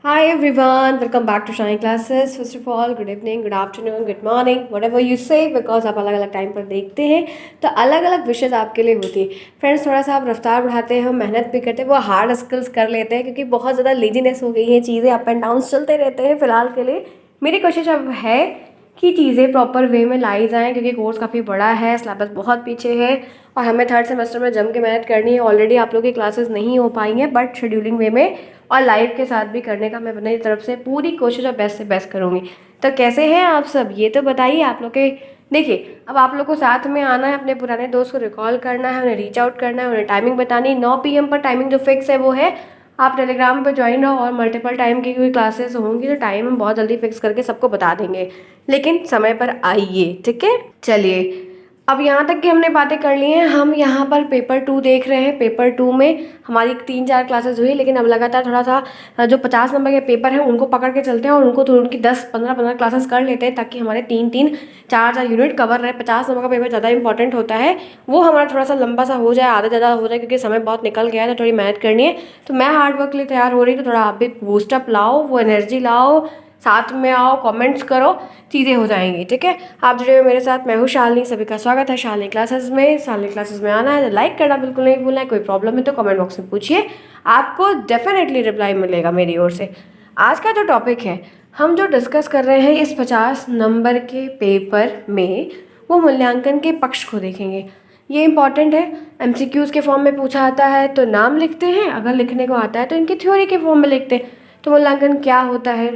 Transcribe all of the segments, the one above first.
Hi everyone, welcome back to Shine Classes. First of all, good evening, good afternoon, good morning, whatever you say, because आप अलग अलग time पर देखते हैं तो अलग अलग विशेज़ आपके लिए होती है. फ्रेंड्स, थोड़ा सा आप रफ्तार बढ़ाते हैं, मेहनत भी करते हैं, वो हार्ड स्किल्स कर लेते हैं क्योंकि बहुत ज़्यादा लेजीनेस हो गई है, चीज़ें अप एंड डाउन चलते रहते हैं. फिलहाल के लिए मेरी कोशिश अब है कि चीज़ें प्रॉपर वे में लाई जाएँ क्योंकि कोर्स काफ़ी बड़ा है, सिलेबस बहुत पीछे है और हमें थर्ड सेमेस्टर में जम के मेहनत करनी है. ऑलरेडी आप लोगों की क्लासेस नहीं हो पाई हैं बट शेड्यूलिंग वे में और लाइव के साथ भी करने का मैं अपनी तरफ से पूरी कोशिश और बेस्ट से बेस्ट करूँगी. तो कैसे हैं आप सब, ये तो बताइए. आप लोग के देखिए, अब आप लोग को साथ में आना है, अपने पुराने दोस्त को रिकॉल करना है, उन्हें रीच आउट करना है, उन्हें टाइमिंग बतानी है. 9 PM पर टाइमिंग जो फिक्स है वो है. आप टेलीग्राम पर ज्वाइन रहो और मल्टीपल टाइम की कोई क्लासेस होंगी तो टाइम हम बहुत जल्दी फिक्स करके सबको बता देंगे, लेकिन समय पर आइए. ठीक है, चलिए. अब यहाँ तक कि हमने बातें कर ली हैं. हम यहाँ पर पेपर 2 देख रहे हैं. पेपर 2 में हमारी 3-4 क्लासेस हुई, लेकिन अब लगातार थोड़ा सा जो 50 नंबर के पेपर हैं उनको पकड़ के चलते हैं और उनको थोड़ी उनकी 10-15 क्लासेस कर लेते हैं ताकि हमारे 3-3 4-4 यूनिट कवर रहे. 50 नंबर का पेपर ज़्यादा इंपॉर्टेंट होता है, वो हमारा थोड़ा सा लंबा सा हो जाए, आधा ज़्यादा हो जाए क्योंकि समय बहुत निकल गया है तो थोड़ी मेहनत करनी है. तो मैं हार्ड वर्क के लिए तैयार हो रही हूँ, तो थोड़ा आप भी बूस्टअप लाओ, वो एनर्जी लाओ, साथ में आओ, कमेंट्स करो, चीज़ें हो जाएंगी. ठीक है, आप जुड़े हुए मेरे साथ. मैं हूँ शालिनी, सभी का स्वागत है शालिनी क्लासेस में. शालिनी क्लासेस में आना है तो लाइक करना बिल्कुल नहीं भूलना है. कोई प्रॉब्लम है तो कमेंट बॉक्स में पूछिए, आपको डेफिनेटली रिप्लाई मिलेगा मेरी ओर से. आज का जो टॉपिक है, हम जो डिस्कस कर रहे हैं इस 50 नंबर के पेपर में, वो मूल्यांकन के पक्ष को देखेंगे. ये इंपॉर्टेंट है. MCQs के फॉर्म में पूछा आता है तो नाम लिखते हैं, अगर लिखने को आता है तो इनकी थ्योरी के फॉर्म में लिखते हैं. तो मूल्यांकन क्या होता है,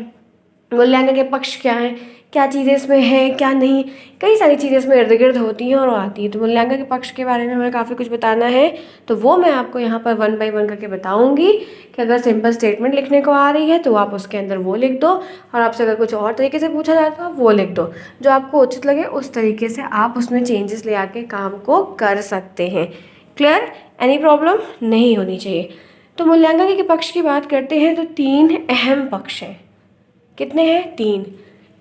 मूल्यांकन के पक्ष क्या हैं, क्या चीज़ें इसमें हैं क्या नहीं, कई सारी चीज़ें इसमें इर्द गिर्द होती हैं और आती हैं. तो मूल्यांकन के पक्ष के बारे में हमें काफ़ी कुछ बताना है, तो वो मैं आपको यहाँ पर 1 by 1 करके बताऊँगी कि अगर सिंपल स्टेटमेंट लिखने को आ रही है तो आप उसके अंदर वो लिख दो, और आपसे अगर कुछ और तरीके से पूछा जाए तो आप वो लिख दो. जो आपको उचित लगे उस तरीके से आप उसमें चेंजेस ले आके काम को कर सकते हैं. क्लियर, एनी प्रॉब्लम नहीं होनी चाहिए. तो मूल्यांकन के पक्ष की बात करते हैं तो 3 अहम पक्ष हैं. कितने हैं?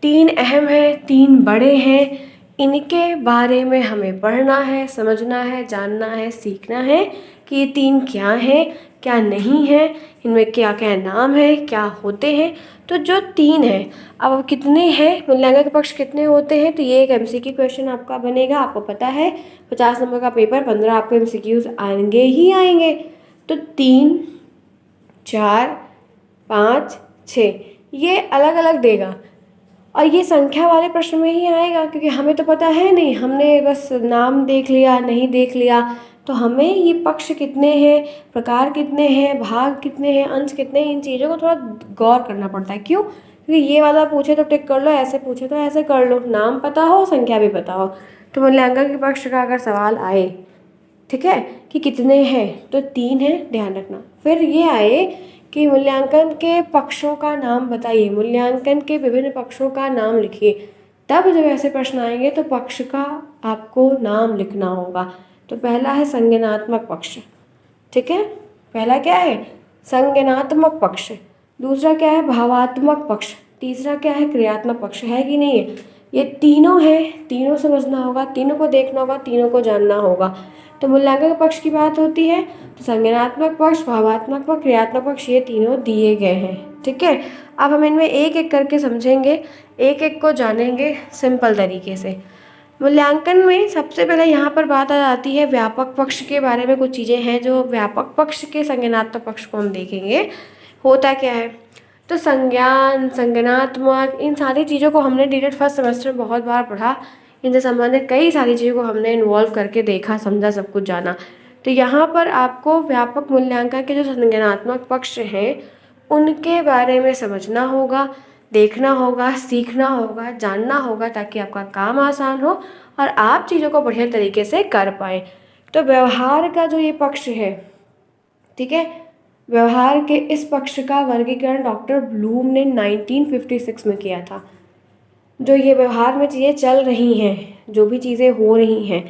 3 अहम हैं, 3 बड़े हैं. इनके बारे में हमें पढ़ना है, समझना है, जानना है, सीखना है कि ये 3 क्या हैं, क्या नहीं है, इनमें क्या क्या नाम है, क्या होते हैं. तो जो 3 हैं, अब कितने हैं, मूल्यांकन के पक्ष कितने होते हैं, तो ये एक MCQ क्वेश्चन आपका बनेगा. आपको पता है 50 नंबर का पेपर, 15 आपको MCQs आएंगे ही आएंगे. तो 3, 4, 5, 6 ये अलग अलग देगा, और ये संख्या वाले प्रश्न में ही आएगा क्योंकि हमें तो पता है नहीं, हमने बस नाम देख लिया, नहीं देख लिया. तो हमें ये पक्ष कितने हैं, प्रकार कितने हैं, भाग कितने हैं, अंश कितने हैं, इन चीज़ों को थोड़ा गौर करना पड़ता है. क्यों? क्योंकि ये वाला पूछे तो टिक कर लो, ऐसे पूछे तो ऐसे कर लो, नाम पता हो, संख्या भी पता हो. तो मूल्यांकन के पक्ष का अगर सवाल आए, ठीक है, कि कितने हैं, तो 3 है, ध्यान रखना. फिर ये आए कि मूल्यांकन के पक्षों का नाम बताइए, मूल्यांकन के विभिन्न पक्षों का नाम लिखिए. तब जब ऐसे प्रश्न आएंगे तो पक्ष का आपको नाम लिखना होगा. तो पहला है संज्ञानात्मक पक्ष. ठीक है, पहला क्या है? संज्ञानात्मक पक्ष. दूसरा क्या है? भावात्मक पक्ष. तीसरा क्या है? क्रियात्मक पक्ष. है कि नहीं है? ये तीनों है, तीनों समझना होगा, तीनों को देखना होगा, तीनों को जानना होगा. तो मूल्यांकन पक्ष की बात होती है तो संज्ञानात्मक पक्ष, भावात्मक पक्ष, क्रियात्मक पक्ष, ये तीनों दिए गए हैं. ठीक है, अब हम इनमें एक एक करके समझेंगे, एक एक को जानेंगे सिंपल तरीके से. मूल्यांकन में सबसे पहले यहाँ पर बात आ जाती है व्यापक पक्ष के बारे में. कुछ चीज़ें हैं जो व्यापक पक्ष के संज्ञानात्मक पक्ष को हम देखेंगे. होता क्या है, तो संज्ञान, संज्ञानात्मक, इन सारी चीज़ों को हमने डीरेक्ट फर्स्ट सेमेस्टर में बहुत बार पढ़ा. इनसे संबंधित कई सारी चीज़ों को हमने इन्वॉल्व करके देखा, समझा, सब कुछ जाना. तो यहाँ पर आपको व्यापक मूल्यांकन के जो संज्ञानात्मक पक्ष हैं उनके बारे में समझना होगा, देखना होगा, सीखना होगा, जानना होगा, ताकि आपका काम आसान हो और आप चीज़ों को बढ़िया तरीके से कर पाएँ. तो व्यवहार का जो ये पक्ष है, ठीक है, व्यवहार के इस पक्ष का वर्गीकरण डॉक्टर ब्लूम ने 1956 में किया था. जो ये व्यवहार में चीज़ें चल रही हैं, जो भी चीज़ें हो रही हैं,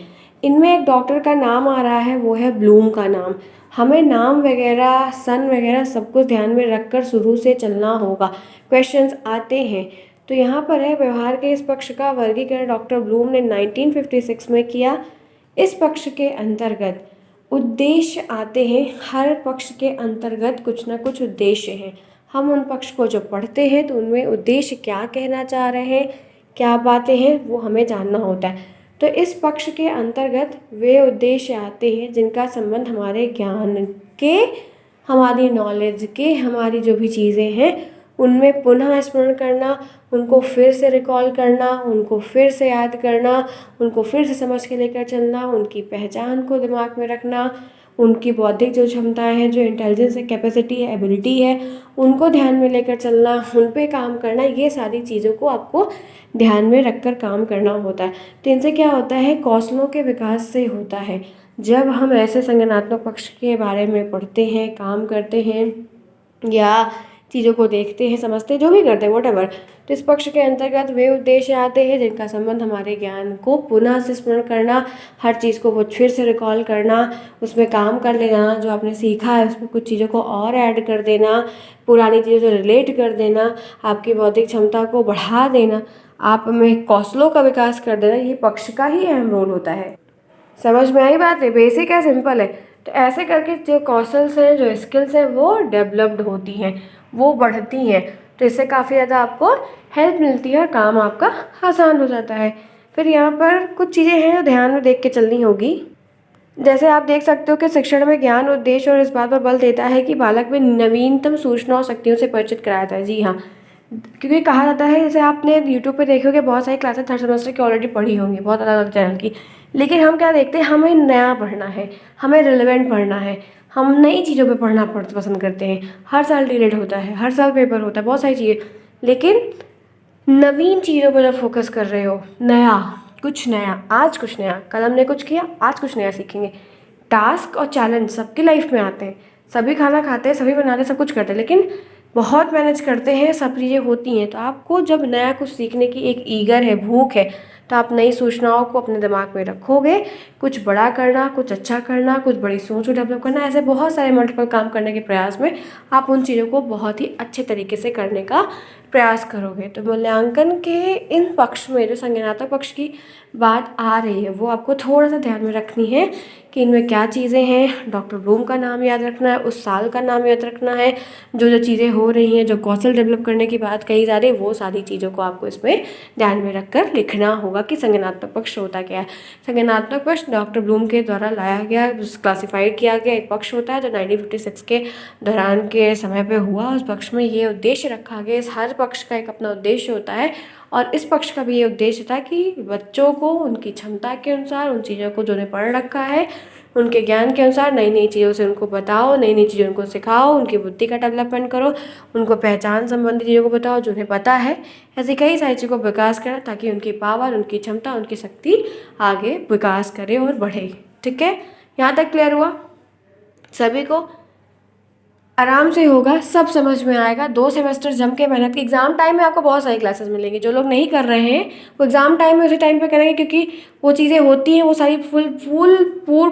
इनमें एक डॉक्टर का नाम आ रहा है, वो है ब्लूम का नाम. हमें नाम वगैरह, सन वगैरह सब कुछ ध्यान में रखकर शुरू से चलना होगा. क्वेश्चंस आते हैं. तो यहाँ पर है व्यवहार के इस पक्ष का वर्गीकरण डॉक्टर ब्लूम ने 1956 में किया. इस पक्ष के अंतर्गत उद्देश्य आते हैं. हर पक्ष के अंतर्गत कुछ ना कुछ उद्देश्य हैं. हम उन पक्ष को जो पढ़ते हैं तो उनमें उद्देश्य क्या कहना चाह रहे हैं, क्या बातें हैं, वो हमें जानना होता है। तो इस पक्ष के अंतर्गत वे उद्देश्य आते हैं जिनका संबंध हमारे ज्ञान के, हमारी नॉलेज के, हमारी जो भी चीज़ें हैं उनमें पुनः स्मरण करना, उनको फिर से रिकॉल करना, उनको फिर से याद करना, उनको फिर से समझ के लेकर चलना, उनकी पहचान को दिमाग में रखना, उनकी बौद्धिक जो क्षमताएं हैं, जो इंटेलिजेंस है, कैपेसिटी है, एबिलिटी है, उनको ध्यान में लेकर चलना, उन पे काम करना, ये सारी चीज़ों को आपको ध्यान में रखकर काम करना होता है। तो इनसे क्या होता है, कौशलों के विकास से होता है। जब हम ऐसे संज्ञानात्मक पक्ष के बारे में पढ़ते हैं, काम करते हैं या चीज़ों को देखते हैं, समझते हैं, जो भी करते हैं वॉटेवर, तो इस पक्ष के अंतर्गत वे उद्देश्य आते हैं जिनका संबंध हमारे ज्ञान को पुनः से स्मरण करना, हर चीज़ को वो फिर से रिकॉल करना, उसमें काम कर लेना, जो आपने सीखा है उसमें कुछ चीज़ों को और ऐड कर देना, पुरानी चीज़ों से रिलेट कर देना, आपकी बौद्धिक क्षमता को बढ़ा देना, आप में कौशलों का विकास कर देना, ये पक्ष का ही अहम रोल होता है। समझ में आई बात है, बेसिक है, सिंपल है। तो ऐसे करके जो कौशल्स हैं, जो स्किल्स हैं, वो डेवलप्ड होती हैं, वो बढ़ती हैं। तो इससे काफ़ी ज़्यादा आपको हेल्प मिलती है और काम आपका आसान हो जाता है। फिर यहाँ पर कुछ चीज़ें हैं जो ध्यान में देख के चलनी होगी। जैसे आप देख सकते हो कि शिक्षण में ज्ञान, उद्देश्य और इस बात पर बल देता है कि बालक में नवीनतम सूचना और शक्तियों से परिचित कराया जाए। जी हाँ, क्योंकि कहा जाता है, जैसे आपने यूट्यूब पे देखोगे बहुत सारी क्लासेस थर्ड सेमेस्टर की ऑलरेडी पढ़ी होंगी, बहुत अलग अलग चैनल की, लेकिन हम क्या देखते हैं, हमें नया पढ़ना है, हमें रिलेवेंट पढ़ना है, हम नई चीज़ों पे पढ़ना पसंद करते हैं। हर साल डिलेट होता है, हर साल पेपर होता है, बहुत सारी चीज़ें, लेकिन नवीन चीज़ों पर जब फोकस कर रहे हो, नया, कुछ नया, आज कुछ नया, कल हमने कुछ किया, आज कुछ नया सीखेंगे। टास्क और चैलेंज सबकी लाइफ में आते हैं, सभी खाना खाते हैं, सभी बनाते हैं, सब कुछ करते हैं, लेकिन बहुत मैनेज करते हैं, सब चीज़ें होती हैं। तो आपको जब नया कुछ सीखने की एक ईगर है, भूख है, तो आप नई सूचनाओं को अपने दिमाग में रखोगे, कुछ बड़ा करना, कुछ अच्छा करना, कुछ बड़ी सोच को डेवलप करना, ऐसे बहुत सारे मल्टीपल काम करने के प्रयास में आप उन चीज़ों को बहुत ही अच्छे तरीके से करने का प्रयास करोगे। तो मूल्यांकन के इन पक्ष में जो संज्ञानात्मक पक्ष की बात आ रही है, वो आपको थोड़ा सा ध्यान में रखनी है कि इनमें क्या चीज़ें हैं। डॉक्टर ब्लूम का नाम याद रखना है, उस साल का नाम याद रखना है, जो जो चीज़ें हो रही हैं, जो कौशल डेवलप करने की बात कही जा रही है, वो सारी चीज़ों को आपको इसमें ध्यान में रखकर लिखना होगा कि संज्ञानात्मक पक्ष होता क्या है। संज्ञानात्मक पक्ष डॉक्टर ब्लूम के द्वारा लाया गया, क्लासिफाइड किया गया एक पक्ष होता है जो 1956 के दौरान के समय पे हुआ। उस पक्ष में ये उद्देश्य रखा गया, इस हर पक्ष का एक अपना उद्देश्य होता है, और इस पक्ष का भी ये उद्देश्य था कि बच्चों को उनकी क्षमता के अनुसार उन चीज़ों को जो उन्हें पढ़ रखा है, उनके ज्ञान के अनुसार नई नई चीज़ों से उनको बताओ, नई नई चीज़ों उनको सिखाओ, उनकी बुद्धि का डेवलपमेंट करो, उनको पहचान संबंधी चीज़ों को बताओ जो उन्हें पता है, ऐसी कई सारी चीज़ों को विकास करें ताकि उनकी पावर, उनकी क्षमता, उनकी शक्ति आगे विकास करे और बढ़े। ठीक है, यहाँ तक क्लियर हुआ सभी को? आराम से होगा, सब समझ में आएगा। 2 सेमेस्टर जम के मेहनत की, एग्ज़ाम टाइम में आपको बहुत सारी क्लासेस मिलेंगी। जो लोग नहीं कर रहे हैं वो एग्ज़ाम टाइम में उसी टाइम पे करेंगे, क्योंकि वो चीज़ें होती हैं, वो सारी फुल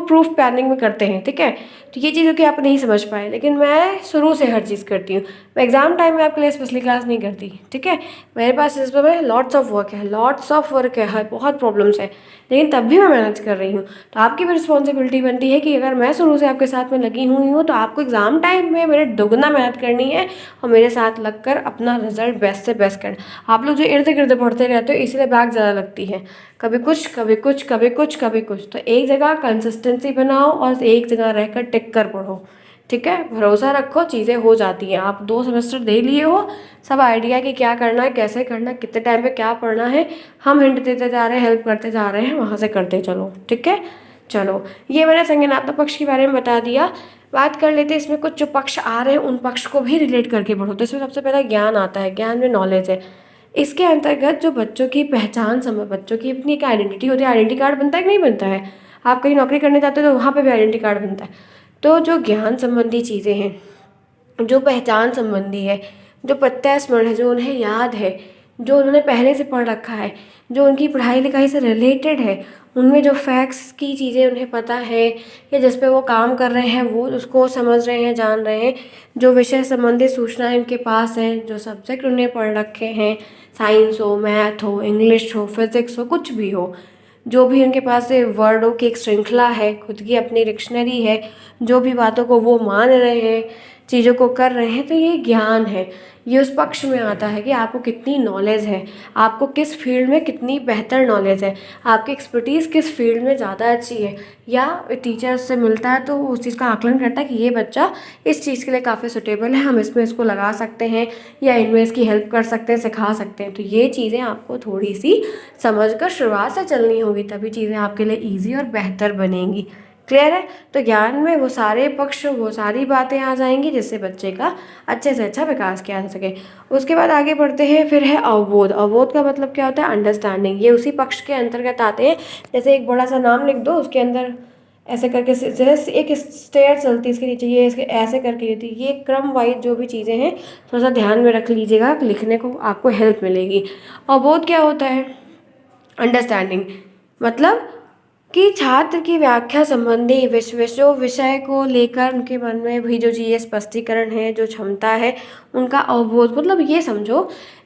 प्रूफ प्लानिंग में करते हैं। ठीक है, तो ये चीज़ों की आप नहीं समझ पाए, लेकिन मैं शुरू से हर चीज़ करती हूँ। मैं एग्ज़ाम टाइम में आपके लिए स्पेशली क्लास नहीं करती। ठीक है, मेरे पास इस पर लॉट्स ऑफ वर्क है, बहुत प्रॉब्लम्स है, लेकिन तब भी मैं मैनेज कर रही हूँ। तो आपकी भी रिस्पॉन्सिबिलिटी बनती है कि अगर मैं शुरू से आपके साथ में लगी हुई हूँ तो आपको एग्ज़ाम टाइम में मेरे दोगुना मेहनत करनी है और मेरे साथ लगकर अपना रिजल्ट बेस्ट से बेस्ट करना। आप लोग जो इर्द गिर्द पढ़ते रहते हो इसलिए बैक ज़्यादा लगती है, कभी कुछ कभी कुछ कभी कुछ कभी कुछ। तो एक जगह कंसिस्टेंसी बनाओ और एक जगह रहकर टिक कर पढ़ो। ठीक है, भरोसा रखो, चीज़ें हो जाती हैं। आप 2 सेमेस्टर दे लिए हो, सब आइडिया कि क्या करना है, कैसे करना है, कितने टाइम पे क्या पढ़ना है, हम हिंट देते जा रहे हैं, हेल्प करते जा रहे हैं, वहाँ से करते चलो। ठीक है, चलो ये मैंने संज्ञानात्मक पक्ष के बारे में बता दिया। बात कर लेते हैं इसमें कुछ जो पक्ष आ रहे हैं उन पक्ष को भी रिलेट करके पढ़ो। तो इसमें सबसे पहला ज्ञान आता है, ज्ञान में नॉलेज है। इसके अंतर्गत जो बच्चों की पहचान, बच्चों की अपनी एक आइडेंटिटी होती है। आइडेंटिटी कार्ड बनता है कि नहीं बनता है? आप कहीं नौकरी करने जाते हो तो वहाँ पे भी आइडेंटिटी कार्ड बनता है। तो जो ज्ञान संबंधी चीज़ें हैं, जो पहचान संबंधी है, जो प्रत्यय स्मरण है, जो उन्हें याद है, जो उन्होंने पहले से पढ़ रखा है, जो उनकी पढ़ाई लिखाई से रिलेटेड है, उनमें जो फैक्ट्स की चीज़ें उन्हें पता है या जिस पे वो काम कर रहे हैं वो उसको समझ रहे हैं, जान रहे हैं, जो विषय संबंधित सूचनाएं उनके पास हैं, जो सब्जेक्ट उन्हें पढ़ रखे हैं, साइंस हो, मैथ हो, इंग्लिश हो, फिज़िक्स हो, कुछ भी हो, जो भी उनके पास वर्डों की एक श्रृंखला है, खुद की अपनी डिक्शनरी है, जो भी बातों को वो मान रहे हैं, चीज़ों को कर रहे हैं, तो ये ज्ञान है। ये उस पक्ष में आता है कि आपको कितनी नॉलेज है, आपको किस फील्ड में कितनी बेहतर नॉलेज है, आपकी एक्सपर्टीज़ किस फील्ड में ज़्यादा अच्छी है। या टीचर से मिलता है तो उस चीज़ का आकलन करता है कि ये बच्चा इस चीज़ के लिए काफ़ी सुटेबल है, हम इसमें इसको लगा सकते हैं या इनमें इसकी हेल्प कर सकते हैं, सिखा सकते हैं। तो ये चीज़ें आपको थोड़ी सी समझ कर शुरुआत से चलनी होगी, तभी चीज़ें आपके लिए ईजी और बेहतर बनेंगी। क्लियर है? तो ज्ञान में वो सारे पक्ष, वो सारी बातें आ जाएंगी जिससे बच्चे का अच्छे से अच्छा विकास किया जा सके। उसके बाद आगे बढ़ते हैं, फिर है अवबोध। अवबोध का मतलब क्या होता है? अंडरस्टैंडिंग। ये उसी पक्ष के अंतर्गत आते हैं। जैसे एक बड़ा सा नाम लिख दो, उसके अंदर ऐसे करके जैसे एक स्टेयर चलती है, इसके नीचे ये इसके ऐसे करके होती है। ये क्रम वाइज जो भी चीज़ें हैं थोड़ा सा ध्यान में रख लीजिएगा, लिखने को आपको हेल्प मिलेगी। अवबोध क्या होता है? अंडरस्टैंडिंग मतलब कि छात्र की व्याख्या संबंधी विषय को लेकर उनके मन में भी जो ये स्पष्टीकरण है, जो क्षमता है, उनका अवबोध। मतलब ये समझो,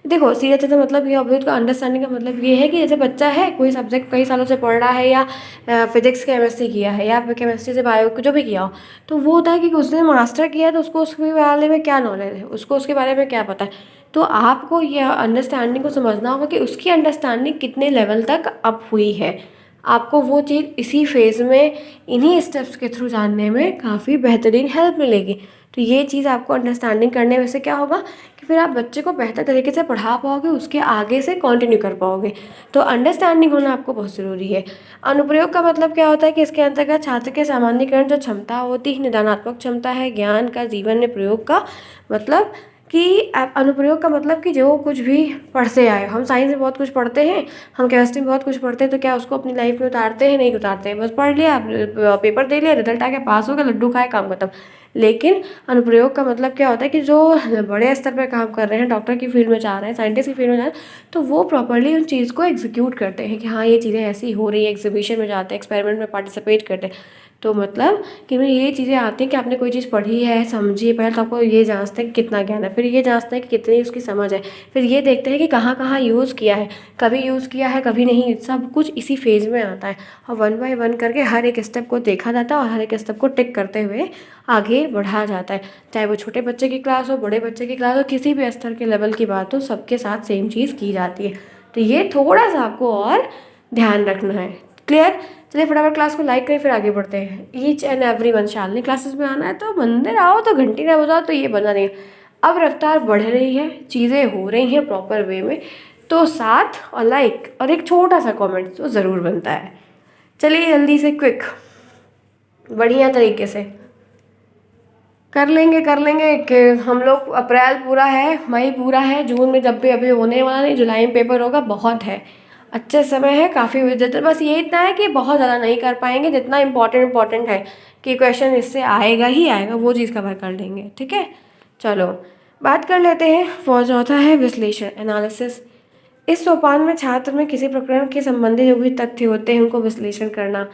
देखो सीधे सीधे मतलब ये अवबोध का अंडरस्टैंडिंग का मतलब ये है कि जैसे बच्चा है, कोई सब्जेक्ट कई सालों से पढ़ रहा है, या फिजिक्स केमिस्ट्री किया है, या केमिस्ट्री से बायो जो भी किया हो, तो वो होता है कि उसने मास्टर किया है तो उसको उसके बारे में क्या नॉलेज है, उसको उसके बारे में क्या पता है। तो आपको यह अंडरस्टैंडिंग को समझना होगा कि उसकी अंडरस्टैंडिंग कितने लेवल तक अप हुई है। आपको वो चीज़ इसी फेज़ में, इन्हीं स्टेप्स के थ्रू जानने में काफ़ी बेहतरीन हेल्प मिलेगी। तो ये चीज़ आपको अंडरस्टैंडिंग करने में से क्या होगा कि फिर आप बच्चे को बेहतर तरीके से पढ़ा पाओगे, उसके आगे से कंटिन्यू कर पाओगे। तो अंडरस्टैंडिंग होना आपको बहुत ज़रूरी है। अनुप्रयोग का मतलब क्या होता है कि इसके अंतर्गत छात्र के सामान्यीकरण जो क्षमता होती है, निदानात्मक क्षमता है, ज्ञान का जीवन में प्रयोग का मतलब कि अनुप्रयोग का मतलब कि जो कुछ भी पढ़ते आए, हम साइंस में बहुत कुछ पढ़ते हैं, हम केमिस्ट्री में बहुत कुछ पढ़ते हैं, तो क्या उसको अपनी लाइफ में उतारते हैं? नहीं उतारते हैं। बस पढ़ लिया, पेपर दे लिया, रिजल्ट आ गया, पास हो गया, लड्डू खाए, काम खत्म। लेकिन अनुप्रयोग का मतलब क्या होता है कि जो बड़े स्तर पर काम कर रहे हैं, डॉक्टर की फील्ड में जा रहे हैं, साइंटिस्ट की फील्ड में जा रहे हैं, तो वो प्रॉपरली उन चीज़ को एग्जीक्यूट करते हैं कि हाँ ये चीज़ें ऐसी हो रही है, एग्जीबिशन में जाते हैं, एक्सपेरिमेंट में पार्टिसिपेट करते हैं। तो मतलब कि में ये चीज़ें आती हैं कि आपने कोई चीज़ पढ़ी है, समझी है, पहले तो आपको ये जांचते हैं कि कितना ज्ञान है, फिर ये जांचते हैं कि कितनी उसकी समझ है, फिर ये देखते हैं कि कहाँ कहाँ यूज़ किया है, कभी यूज़ किया है कभी नहीं, सब कुछ इसी फेज़ में आता है। और 1 बाय 1 करके हर एक स्टेप को देखा जाता है और हर एक स्टेप को टिक करते हुए आगे बढ़ाया जाता है। चाहे वो छोटे बच्चे की क्लास हो, बड़े बच्चे की क्लास हो, किसी भी स्तर के लेवल की बात हो, सबके साथ सेम चीज़ की जाती है। तो ये थोड़ा सा आपको और ध्यान रखना है। क्लियर? चलिए फटाफट क्लास को लाइक करें, फिर आगे बढ़ते हैं। Each and every one Shalini classes में आना है तो मंदिर आओ, तो घंटी ना बजाओ, तो ये बना नहीं है। अब रफ्तार बढ़ रही है, चीज़ें हो रही हैं प्रॉपर वे में, तो साथ और लाइक और एक छोटा सा कमेंट तो ज़रूर बनता है। चलिए जल्दी से क्विक बढ़िया तरीके से कर लेंगे कि हम लोग, अप्रैल पूरा है, मई पूरा है, जून में जब भी अभी होने वाला नहीं, जुलाई में पेपर होगा, बहुत है, अच्छे समय है, काफ़ी विजिटर। बस ये इतना है कि बहुत ज़्यादा नहीं कर पाएंगे, जितना इम्पोर्टेंट है कि क्वेश्चन इससे आएगा ही आएगा, वो चीज़ कवर कर लेंगे। ठीक है, चलो बात कर लेते हैं। फॉर चौथा है विश्लेषण, एनालिसिस। इस सोपान में छात्र में किसी प्रकरण के संबंधी जो भी तथ्य होते हैं उनको विश्लेषण करना,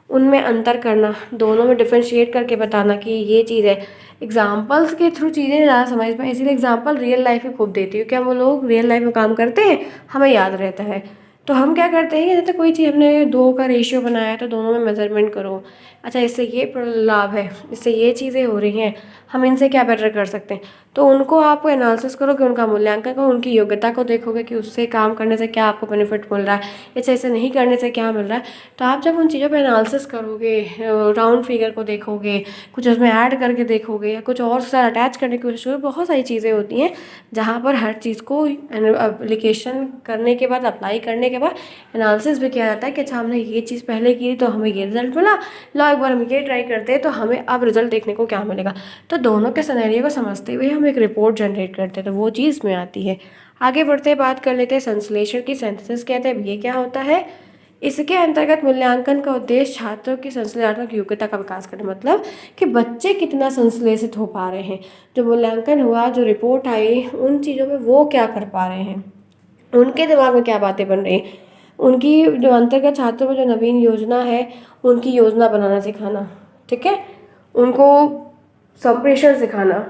उनमें अंतर करना, दोनों में डिफ्रेंशिएट करके बताना कि ये चीज़ है। एग्जाम्पल्स के थ्रू चीज़ें ज़्यादा समझ पाए, इसीलिए एग्जाम्पल रियल लाइफ में खूब देती हूँ। क्या वो लोग रियल लाइफ में काम करते हैं, हमें याद रहता है। तो हम क्या करते हैं कि जैसे कोई चीज़ हमने 2 का रेशियो बनाया है तो दोनों में मेजरमेंट करो, अच्छा इससे ये लाभ है, इससे ये चीज़ें हो रही हैं, हम इनसे क्या बेटर कर सकते हैं। तो उनको आप एनालिसिस करोगे, उनका मूल्यांकन करो, उनकी योग्यता को देखोगे कि उससे काम करने से क्या आपको बेनिफिट मिल रहा है, इससे ऐसे नहीं करने से क्या मिल रहा है। तो आप जब उन चीज़ों पे एनालिसिस करोगे, राउंड फिगर को देखोगे, कुछ उसमें ऐड करके देखोगे, या कुछ और उसके साथ अटैच करने की कोशिश करोगे, बहुत सारी चीज़ें होती हैं जहाँ पर हर चीज़ को एप्लीकेशन करने के बाद, अप्लाई करने के बाद एनालिसिस भी किया जाता है कि अच्छा हमने ये चीज़ पहले की तो हमें ये रिजल्ट मिला, लो एक बार हम ये ट्राई करते हैं तो हमें अब रिजल्ट देखने को क्या मिलेगा। तो दोनों के सिनेरियो को समझते हुए हम एक रिपोर्ट जनरेट करते हैं, तो वो चीज़ में आती है। आगे बढ़ते हैं, बात कर लेते हैं संश्लेषण की। सिंथेसिस कहते हैं, ये क्या होता है? इसके अंतर्गत मूल्यांकन का उद्देश्य छात्रों की संश्लेषणात्मक योग्यता का विकास करना, मतलब कि बच्चे कितना संश्लेषित हो पा रहे हैं, जो मूल्यांकन हुआ, जो रिपोर्ट आई, उन चीज़ों में वो क्या कर पा रहे हैं, उनके दिमाग में क्या बातें बन रही हैं, उनकी जो अंतर्गत छात्रों में जो नवीन योजना है उनकी योजना बनाना सिखाना। ठीक है, उनको संप्रेषण सिखाना,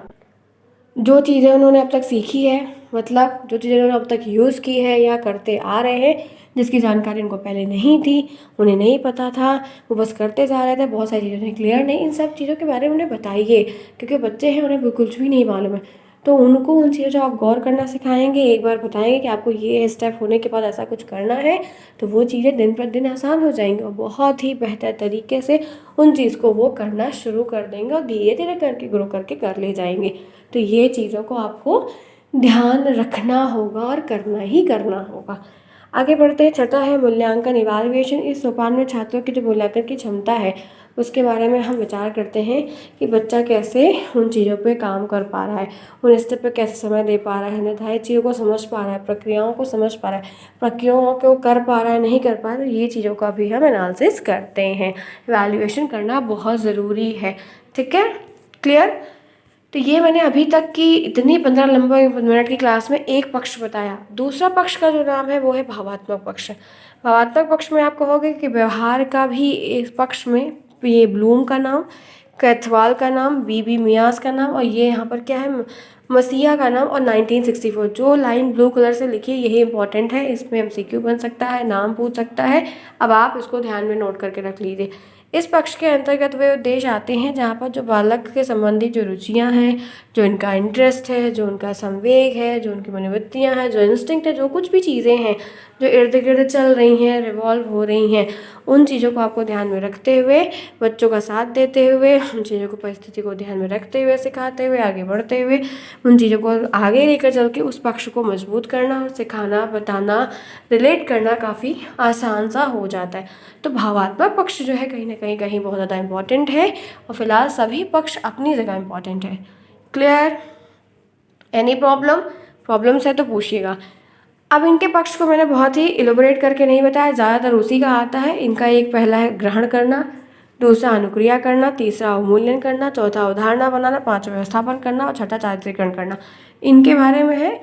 जो चीज़ें उन्होंने अब तक सीखी है मतलब जो चीज़ें उन्होंने अब तक यूज़ की है या करते आ रहे हैं, जिसकी जानकारी उनको पहले नहीं थी, उन्हें नहीं पता था, वो बस करते जा रहे थे, बहुत सारी चीज़ें उन्हें क्लियर नहीं, इन सब चीज़ों के बारे में उन्हें बताइए, क्योंकि बच्चे हैं, उन्हें बिल्कुल भी नहीं मालूम है। तो उनको उन चीज़ों जो आप गौर करना सिखाएंगे, एक बार बताएंगे कि आपको ये स्टेप होने के बाद ऐसा कुछ करना है, तो वो चीज़ें दिन पर दिन आसान हो जाएंगी और बहुत ही बेहतर तरीके से उन चीज़ को वो करना शुरू कर देंगे और धीरे धीरे करके ग्रो करके कर ले जाएंगे। तो ये चीज़ों को आपको ध्यान रखना होगा और करना ही करना होगा। आगे बढ़ते हैं, छठा है मूल्यांकन इवैल्यूएशन। इस सोपान में छात्रों की जो मूल्यांकन की क्षमता है उसके बारे में हम विचार करते हैं कि बच्चा कैसे उन चीज़ों पे काम कर पा रहा है, उन स्टेप पे कैसे समय दे पा रहा है, निर्धारित चीज़ों को समझ पा रहा है, प्रक्रियाओं को समझ पा रहा है, प्रक्रियाओं को कर पा रहा है, नहीं कर पा रहा है, ये चीज़ों का भी हम एनालिसिस करते हैं। इवैल्यूएशन करना बहुत ज़रूरी है। ठीक है, क्लियर। तो ये मैंने अभी तक की इतनी 15 मिनट की क्लास में एक पक्ष बताया। दूसरा पक्ष का जो नाम है वो है भावात्मक पक्ष। भावात्मक पक्ष में आप कहोगे कि व्यवहार का भी एक पक्ष में ये ब्लूम का नाम, कैथवाल का नाम, बीबी मियास का नाम और ये यहाँ पर क्या है मसीहा का नाम और 1964। जो लाइन ब्लू कलर से लिखी है यही इंपॉर्टेंट है, इसमें एमसीक्यू बन सकता है, नाम पूछ सकता है। अब आप इसको ध्यान में नोट करके रख लीजिए। इस पक्ष के अंतर्गत वे उद्देश्य आते हैं जहाँ पर जो बालक के संबंधी जो रुचियाँ हैं, जो इनका इंटरेस्ट है, जो उनका संवेग है, जो उनकी मनोवृत्तियाँ हैं, जो इंस्टिंक्ट है, जो कुछ भी चीज़ें हैं जो इर्द गिर्द चल रही हैं, रिवॉल्व हो रही हैं, उन चीज़ों को आपको ध्यान में रखते हुए, बच्चों का साथ देते हुए, उन चीज़ों को परिस्थिति को ध्यान में रखते हुए, सिखाते हुए, आगे बढ़ते हुए उन चीज़ों को आगे लेकर चल के उस पक्ष को मजबूत करना, सिखाना, बताना, रिलेट करना काफ़ी आसान सा हो जाता है। तो भावात्मक पक्ष जो है कहीं ना कहीं बहुत ज़्यादा इम्पॉर्टेंट है और फिलहाल सभी पक्ष अपनी जगह इम्पॉर्टेंट है। क्लियर। एनी प्रॉब्लम्स है तो पूछिएगा। अब इनके पक्ष को मैंने बहुत ही इलोबरेट करके नहीं बताया, ज़्यादातर उसी का आता है। इनका एक पहला है ग्रहण करना, दूसरा अनुक्रिया करना, तीसरा अवमूल्यन करना, चौथा अवधारणा बनाना, पांचवा व्यवस्थापन करना और छठा चारित्रीकरण करना। इनके बारे में है,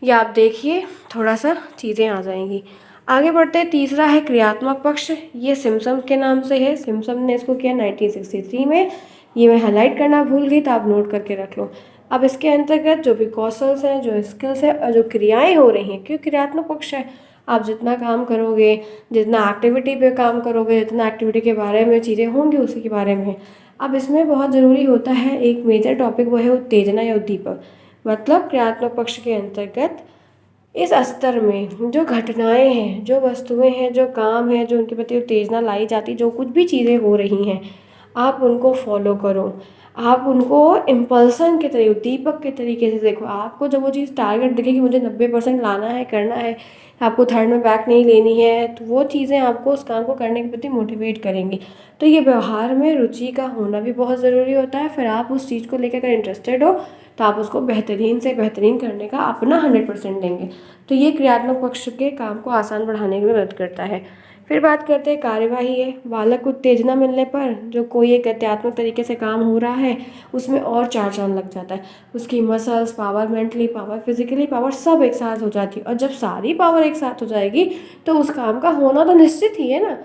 ये आप देखिए, थोड़ा सा चीज़ें आ जाएंगी। आगे बढ़ते हैं, तीसरा है क्रियात्मक पक्ष। ये सिम्पसन के नाम से है, सिम्पसन ने इसको किया 1963 में। ये मैं हाईलाइट करना भूल गई तो आप नोट करके रख लो। अब इसके अंतर्गत जो भी कौशल्स हैं, जो स्किल्स हैं और जो क्रियाएं हो रही हैं, क्योंकि क्रियात्मक पक्ष है, आप जितना काम करोगे, जितना एक्टिविटी पे काम करोगे, जितना एक्टिविटी के बारे में चीज़ें होंगी उसी के बारे में। अब इसमें बहुत ज़रूरी होता है एक मेजर टॉपिक, वो है उत्तेजना या उद्दीपक। मतलब क्रियात्मक पक्ष के अंतर्गत इस स्तर में जो घटनाएं हैं, जो वस्तुएं हैं, जो काम है, जो उनके प्रति उत्तेजना लाई जाती, जो कुछ भी चीज़ें हो रही हैं, आप उनको फॉलो करो, आप उनको इम्पल्सन के तरीके, दीपक के तरीके से देखो। आपको जब वो चीज़ टारगेट दिखे कि मुझे 90% लाना है, करना है, आपको थर्ड में बैक नहीं लेनी है, तो वो चीज़ें आपको उस काम को करने के प्रति मोटिवेट करेंगी। तो ये व्यवहार में रुचि का होना भी बहुत ज़रूरी होता है। फिर आप उस चीज़ को लेकर अगर इंटरेस्टेड हो तो आप उसको बेहतरीन से बेहतरीन करने का अपना 100% देंगे। तो ये क्रियात्मक पक्ष के काम को आसान बढ़ाने में मदद करता है। फिर बात करते हैं कार्यवाही है। बालक को उत्तेजना मिलने पर जो कोई एक गत्यात्मक तरीके से काम हो रहा है उसमें और चार चांद लग जाता है। उसकी muscles power, mentally power, physically power सब एक साथ हो जाती है। और जब सारी पावर एक साथ हो जाएगी तो उस काम का होना तो निश्चित ही है ना,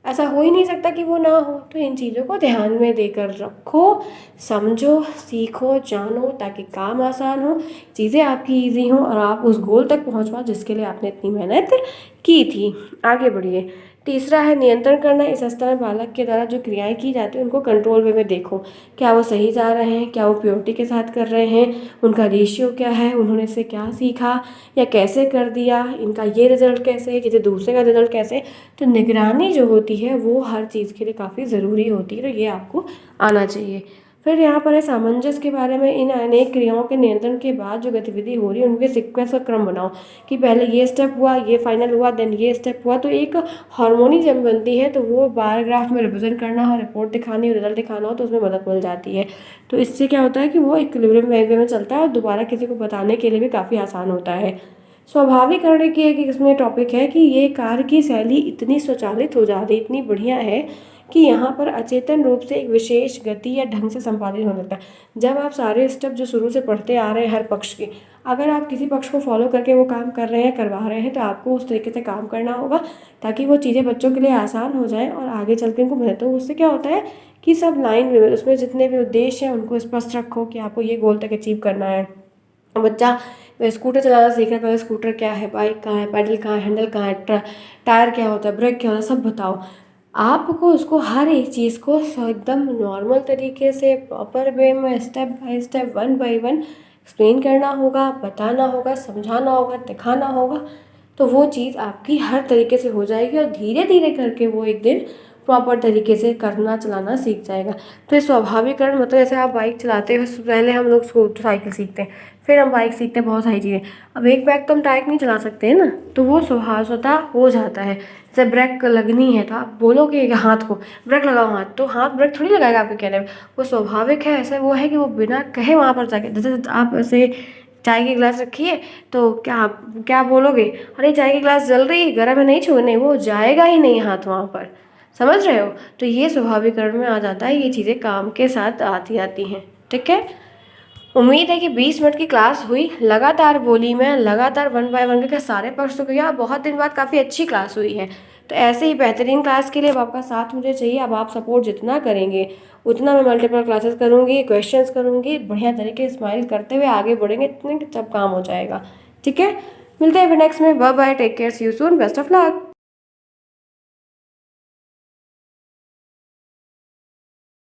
ऐसा हो ही नहीं सकता कि वो ना हो। तो इन चीज़ों को ध्यान में देकर रखो, समझो, सीखो, जानो, ताकि काम आसान हो, चीज़ें आपकी ईजी हों और आप उस गोल तक पहुँच पाओ जिसके लिए आपने इतनी मेहनत की थी। आगे बढ़िए। तीसरा है नियंत्रण करना। इस स्तर में बालक के द्वारा जो क्रियाएं की जाती हैं उनको कंट्रोल वे में देखो, क्या वो सही जा रहे हैं, क्या वो प्योरिटी के साथ कर रहे हैं, उनका रेशियो क्या है, उन्होंने इससे क्या सीखा या कैसे कर दिया, इनका ये रिजल्ट कैसे है, किसी दूसरे का रिजल्ट कैसे। तो निगरानी जो होती है वो हर चीज़ के लिए काफ़ी ज़रूरी होती है, तो ये आपको आना चाहिए। फिर यहाँ पर है सामंजस्य के बारे में। इन अनेक क्रियाओं के नियंत्रण के बाद जो गतिविधि हो रही है उनके सीक्वेंस का क्रम बनाओ कि पहले ये स्टेप हुआ, ये फाइनल हुआ, देन ये स्टेप हुआ। तो एक हार्मोनी जब बनती है तो वो बार ग्राफ में रिप्रेजेंट करना हो, रिपोर्ट दिखानी हो, रिजल्ट दिखाना हो तो उसमें मदद मिल जाती है। तो इससे क्या होता है कि वो इक्विलिब्रियम वे में चलता है और दोबारा किसी को बताने के लिए भी काफ़ी आसान होता है। स्वाभाविक करने की एक इसमें टॉपिक है कि ये कार्य की शैली इतनी स्वचालित हो जाती, इतनी बढ़िया है कि यहाँ पर अचेतन रूप से एक विशेष गति या ढंग से संपादित होने लगता है। जब आप सारे स्टेप जो शुरू से पढ़ते आ रहे हैं हर पक्ष के, अगर आप किसी पक्ष को फॉलो करके वो काम कर रहे हैं, करवा रहे हैं, तो आपको उस तरीके से काम करना होगा ताकि वो चीज़ें बच्चों के लिए आसान हो जाएं और आगे चल के उनको मदद हो। उससे क्या होता है कि सब लाइन में, उसमें जितने भी उद्देश्य हैं उनको स्पष्ट रखो कि आपको ये गोल तक अचीव करना है। बच्चा स्कूटर चलाना सीख रहे हैं, पहले स्कूटर क्या है, बाइक कहाँ है, पैडल कहाँ है, हैंडल कहाँ है, टायर क्या होता है, ब्रेक क्या होता है, सब बताओ। आपको उसको हर एक चीज़ को एकदम नॉर्मल तरीके से प्रॉपर वे में step by step 1 by 1 explain करना होगा, बताना होगा, समझाना होगा, दिखाना होगा। तो वो चीज़ आपकी हर तरीके से हो जाएगी और धीरे धीरे करके वो एक दिन प्रॉपर तरीके से करना चलाना सीख जाएगा। तो ये स्वाभाविकरण मतलब जैसे आप बाइक चलाते हो, पहले हम लोग साइकिल सीखते हैं, फिर हम बाइक सीखते हैं, बहुत सारी चीज़ें। अब एक बैग तो हम डायरेक्ट नहीं चला सकते हैं ना, तो वो स्वतः हो जाता है। जैसे ब्रेक लगनी है तो आप बोलोगे कि हाथ को ब्रेक लगाओ, हाथ तो हाथ ब्रेक थोड़ी लगाएगा आपके कहने में, वो स्वाभाविक है। ऐसा वो है कि वो बिना कहे वहाँ पर जाके, जैसे आप ऐसे चाय की गिलास रखी है तो क्या बोलोगे, अरे चाय की गिलास जल रही है, गर्म है, नहीं छूने, वो जाएगा ही नहीं हाथ वहाँ पर। समझ रहे हो? तो ये स्वाभाविकरण में आ जाता है, ये चीज़ें काम के साथ आती हैं। ठीक है, उम्मीद है कि 20 मिनट की क्लास हुई, लगातार बोली मैं, लगातार 1 बाय 1 के सारे प्रश्न किया, बहुत दिन बाद काफ़ी अच्छी क्लास हुई है। तो ऐसे ही बेहतरीन क्लास के लिए अब आपका साथ मुझे चाहिए। अब आप सपोर्ट जितना करेंगे उतना मैं मल्टीपल क्लासेस करूँगी, क्वेश्चंस करूँगी, बढ़िया तरीके से स्माइल करते हुए आगे बढ़ेंगे, इतने सब काम हो जाएगा। ठीक है, मिलते हैं फिर नेक्स्ट में। Bye bye, take care, see you soon, best of luck.